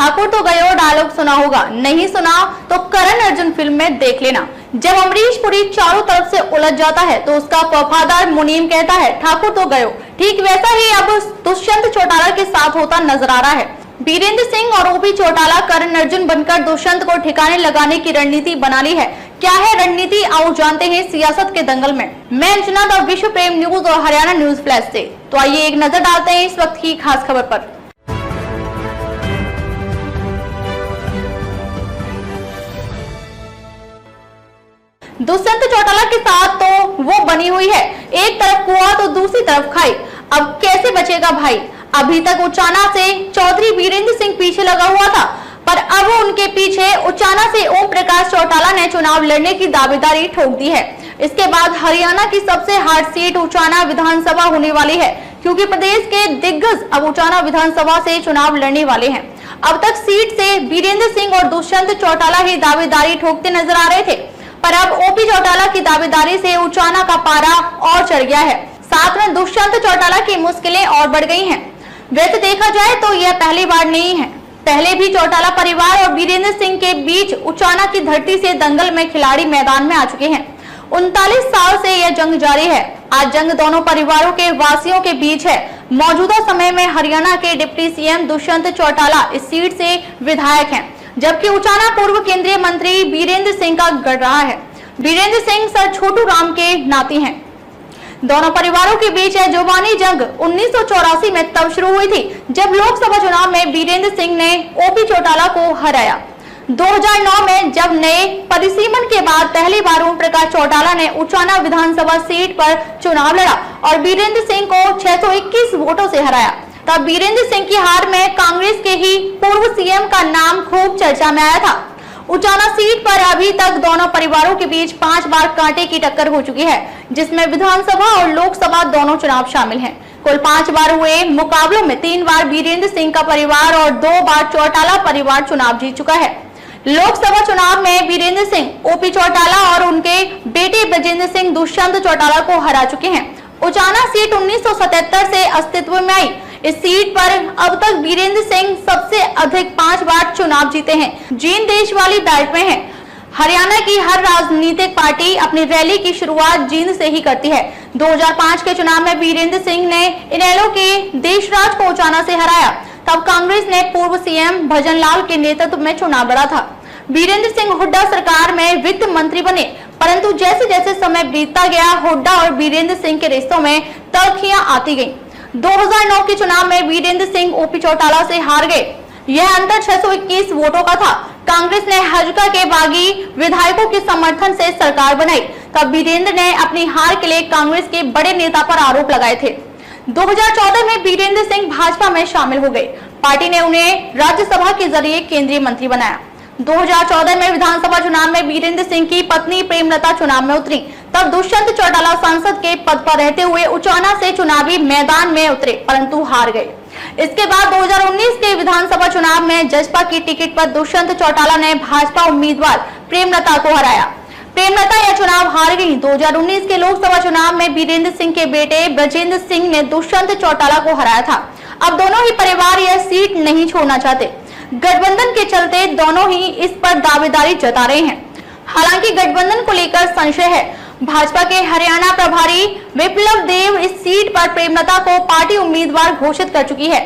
ठाकुर तो गयो डायलॉग सुना होगा, नहीं सुना तो करण अर्जुन फिल्म में देख लेना। जब अमरीश पुरी चारों तरफ से उलझ जाता है तो उसका वफादार मुनीम कहता है ठाकुर तो गयो। ठीक वैसा ही अब दुष्यंत चौटाला के साथ होता नजर आ रहा है। बीरेंद्र सिंह और ओपी चौटाला करण अर्जुन बनकर दुष्यंत को ठिकाने लगाने की रणनीति बना ली है। क्या है रणनीति, आओ जानते हैं सियासत के दंगल में। मैं अंजना द विश्व प्रेम न्यूज और हरियाणा न्यूज फ्लैश से। तो आइए एक नजर डालते हैं इस वक्त की खास खबर पर। दुष्यंत चौटाला के साथ तो वो बनी हुई है, एक तरफ कुआं तो दूसरी तरफ खाई। अब कैसे बचेगा भाई। अभी तक उचाना से चौधरी बीरेंद्र सिंह पीछे लगा हुआ था, पर अब उनके पीछे उचाना से ओम प्रकाश चौटाला ने चुनाव लड़ने की दावेदारी ठोक दी है। इसके बाद हरियाणा की सबसे हार्ड सीट उचाना विधानसभा होने वाली है, क्योंकि प्रदेश के दिग्गज अब उचाना विधानसभा से चुनाव लड़ने वाले हैं। अब तक सीट से बीरेंद्र सिंह और दुष्यंत चौटाला ही दावेदारी ठोकते नजर आ रहे थे, पर अब ओपी चौटाला की दावेदारी से उचाना का पारा और चढ़ गया है। साथ में दुष्यंत चौटाला की मुश्किलें और बढ़ गई हैं। वैसे देखा जाए तो यह पहली बार नहीं है, पहले भी चौटाला परिवार और बीरेंद्र सिंह के बीच उचाना की धरती से दंगल में खिलाड़ी मैदान में आ चुके हैं। 39 साल से यह जंग जारी है। आज जंग दोनों परिवारों के वासियों के बीच है। मौजूदा समय में हरियाणा के डिप्टी सीएम दुष्यंत चौटाला इस सीट से विधायक हैं, जबकि उचाना पूर्व केंद्रीय मंत्री बीरेंद्र सिंह का गढ़ रहा है। बीरेंद्र सिंह सर छोटू राम के नाती हैं। दोनों परिवारों के बीच यह जुबानी जंग 1984 में तब शुरू हुई थी, जब लोकसभा चुनाव में बीरेंद्र सिंह ने ओपी चौटाला को हराया। 2009 में जब नए परिसीमन के बाद पहली बार ओम प्रकाश चौटाला ने उचाना विधानसभा सीट पर चुनाव लड़ा और बीरेंद्र सिंह को 621 वोटों से हराया। तब बीरेंद्र सिंह की हार में कांग्रेस के ही पूर्व सीएम का नाम खूब चर्चा में आया था। उचाना सीट पर अभी तक दोनों परिवारों के बीच 5 बार कांटे की टक्कर हो चुकी है, जिसमें विधानसभा और लोकसभा दोनों चुनाव शामिल हैं। कुल 5 बार हुए मुकाबलों में 3 बार बीरेंद्र सिंह का परिवार और 2 बार चौटाला परिवार चुनाव जीत चुका है। लोकसभा चुनाव में बीरेंद्र सिंह ओपी चौटाला और उनके बेटे ब्रजेंद्र सिंह दुष्यंत चौटाला को हरा चुके हैं। उचाना सीट 1977 से अस्तित्व में आई। इस सीट पर अब तक बीरेंद्र सिंह सबसे अधिक 5 बार चुनाव जीते हैं। जींद देश वाली बेल्ट में है। हरियाणा की हर राजनीतिक पार्टी अपनी रैली की शुरुआत जींद से ही करती है। 2005 के चुनाव में बीरेंद्र सिंह ने इनेलो के देशराज को उचाना से हराया। तब कांग्रेस ने पूर्व सीएम भजन लाल के नेतृत्व में चुनाव लड़ा था। बीरेंद्र सिंह हुड्डा सरकार में वित्त मंत्री बने, परंतु जैसे जैसे समय बीतता गया, हुड्डा और बीरेंद्र सिंह के रिश्तों में तल्खियां आती गईं। 2009 के चुनाव में बीरेंद्र सिंह ओपी चौटाला से हार गए। यह अंतर 621 वोटों का था। कांग्रेस ने हजका के बागी विधायकों के समर्थन से सरकार बनाई। तब बीरेंद्र ने अपनी हार के लिए कांग्रेस के बड़े नेता पर आरोप लगाए थे। 2014 में बीरेंद्र सिंह भाजपा में शामिल हो गए। पार्टी ने उन्हें राज्यसभा के जरिए केंद्रीय मंत्री बनाया। 2014 में विधानसभा चुनाव में बीरेंद्र सिंह की पत्नी प्रेमलता चुनाव में उतरी। तब दुष्यंत चौटाला सांसद के पद पर रहते हुए उचाना से चुनावी मैदान में उतरे, परंतु हार गए। इसके बाद 2019 के विधानसभा चुनाव में जसपा की टिकट पर दुष्यंत चौटाला ने भाजपा उम्मीदवार प्रेमलता को हराया। प्रेमलता यह चुनाव हार गई। 2019 के लोकसभा चुनाव में बीरेंद्र सिंह के बेटे ब्रजेंद्र सिंह ने दुष्यंत चौटाला को हराया था। अब दोनों ही परिवार यह सीट नहीं छोड़ना चाहते। गठबंधन के चलते दोनों ही इस पर दावेदारी जता रहे हैं। हालांकि गठबंधन को लेकर संशय है। भाजपा के हरियाणा प्रभारी विप्लव देव इस सीट पर प्रेमलता को पार्टी उम्मीदवार घोषित कर चुकी है,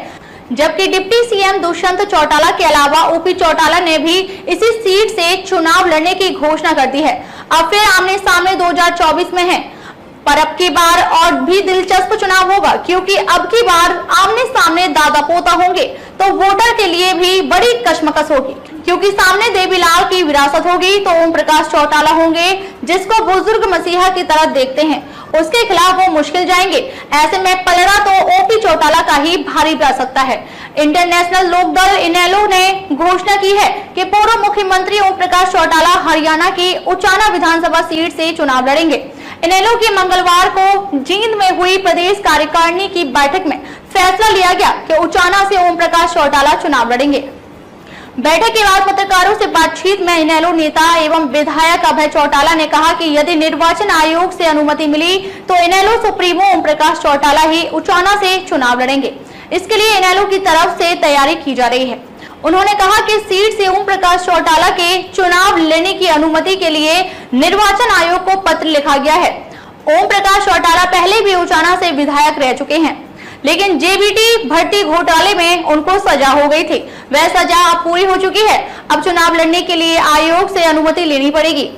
जबकि डिप्टी सीएम दुष्यंत चौटाला के अलावा ओपी चौटाला ने भी इसी सीट से चुनाव लड़ने की घोषणा कर दी है। अब फिर आमने सामने 2024 में है, पर अब की बार और भी दिलचस्प चुनाव होगा, क्योंकि अब की बार आमने सामने दादा पोता होंगे, तो वोटर के लिए भी बड़ी कशमकश होगी, क्योंकि सामने देवीलाल की विरासत होगी तो ओम प्रकाश चौटाला होंगे, जिसको बुजुर्ग मसीहा की तरह देखते हैं। उसके खिलाफ वो मुश्किल जाएंगे। ऐसे में पलड़ा तो ओपी चौटाला का ही भारी पड़ सकता है। इंटरनेशनल लोकदल इनेलो ने घोषणा की है कि पूर्व मुख्यमंत्री ओम प्रकाश चौटाला हरियाणा की उचाना विधानसभा सीट से चुनाव लड़ेंगे। इनेलो की मंगलवार को जींद में हुई प्रदेश कार्यकारिणी की बैठक में फैसला लिया गया कि उचाना से ओम प्रकाश चौटाला चुनाव लड़ेंगे। बैठक के बाद पत्रकारों से बातचीत में इनेलो नेता एवं विधायक अभय चौटाला ने कहा कि यदि निर्वाचन आयोग से अनुमति मिली तो इनेलो सुप्रीमो ओम प्रकाश चौटाला ही उचाना से चुनाव लड़ेंगे। इसके लिए इनेलो की तरफ से तैयारी की जा रही है। उन्होंने कहा कि सीट से ओम प्रकाश चौटाला के चुनाव लड़ने की अनुमति के लिए निर्वाचन आयोग को पत्र लिखा गया है। ओम प्रकाश चौटाला पहले भी उचाना से विधायक रह चुके हैं, लेकिन जेबीटी भर्ती घोटाले में उनको सजा हो गई थी। वह सजा अब पूरी हो चुकी है। अब चुनाव लड़ने के लिए आयोग से अनुमति लेनी पड़ेगी।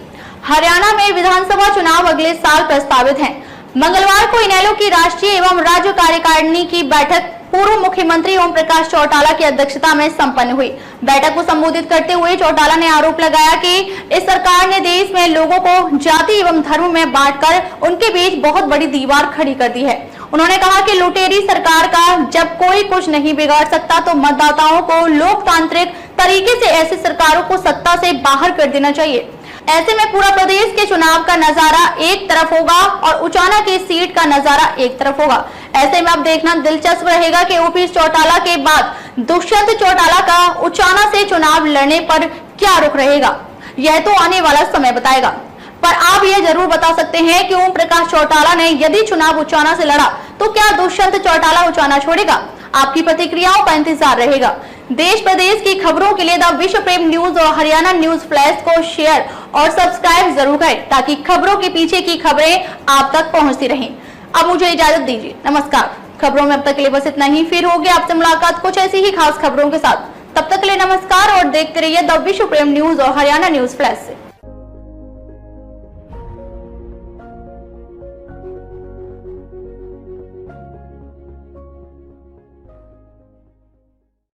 हरियाणा में विधानसभा चुनाव अगले साल प्रस्तावित हैं। मंगलवार को इनेलो की राष्ट्रीय एवं राज्य कार्यकारिणी की बैठक पूर्व मुख्यमंत्री ओम प्रकाश चौटाला की अध्यक्षता में संपन्न हुई। बैठक को संबोधित करते हुए चौटाला ने आरोप लगाया कि इस सरकार ने देश में लोगों को जाति एवं धर्म में बांटकर उनके बीच बहुत बड़ी दीवार खड़ी कर दी है। उन्होंने कहा कि लुटेरी सरकार का जब कोई कुछ नहीं बिगाड़ सकता तो मतदाताओं को लोकतांत्रिक तरीके से ऐसी सरकारों को सत्ता से बाहर कर देना चाहिए। ऐसे में पूरा प्रदेश के चुनाव का नजारा एक तरफ होगा और उचाना की सीट का नजारा एक तरफ होगा। ऐसे में अब देखना दिलचस्प रहेगा कि ओपी चौटाला के बाद दुष्यंत चौटाला का उचाना से चुनाव लड़ने पर क्या रुख रहेगा। यह तो आने वाला समय बताएगा, पर आप यह जरूर बता सकते हैं कि ओम प्रकाश चौटाला ने यदि चुनाव उचाना से लड़ा तो क्या दुष्यंत चौटाला उचाना छोड़ेगा। आपकी प्रतिक्रियाओं का इंतजार रहेगा। देश प्रदेश की खबरों के लिए द विश्व प्रेम न्यूज और हरियाणा न्यूज फ्लैश को शेयर और सब्सक्राइब जरूर करें, ताकि खबरों के पीछे की खबरें आप तक पहुंचती रहें। अब मुझे इजाजत दीजिए, नमस्कार। खबरों में अब तक के लिए बस इतना ही। फिर होगी आपसे मुलाकात कुछ ऐसी ही खास खबरों के साथ। तब तक के लिए नमस्कार और देखते रहिए द विश्व प्रेम न्यूज और हरियाणा न्यूज फ्लैश से।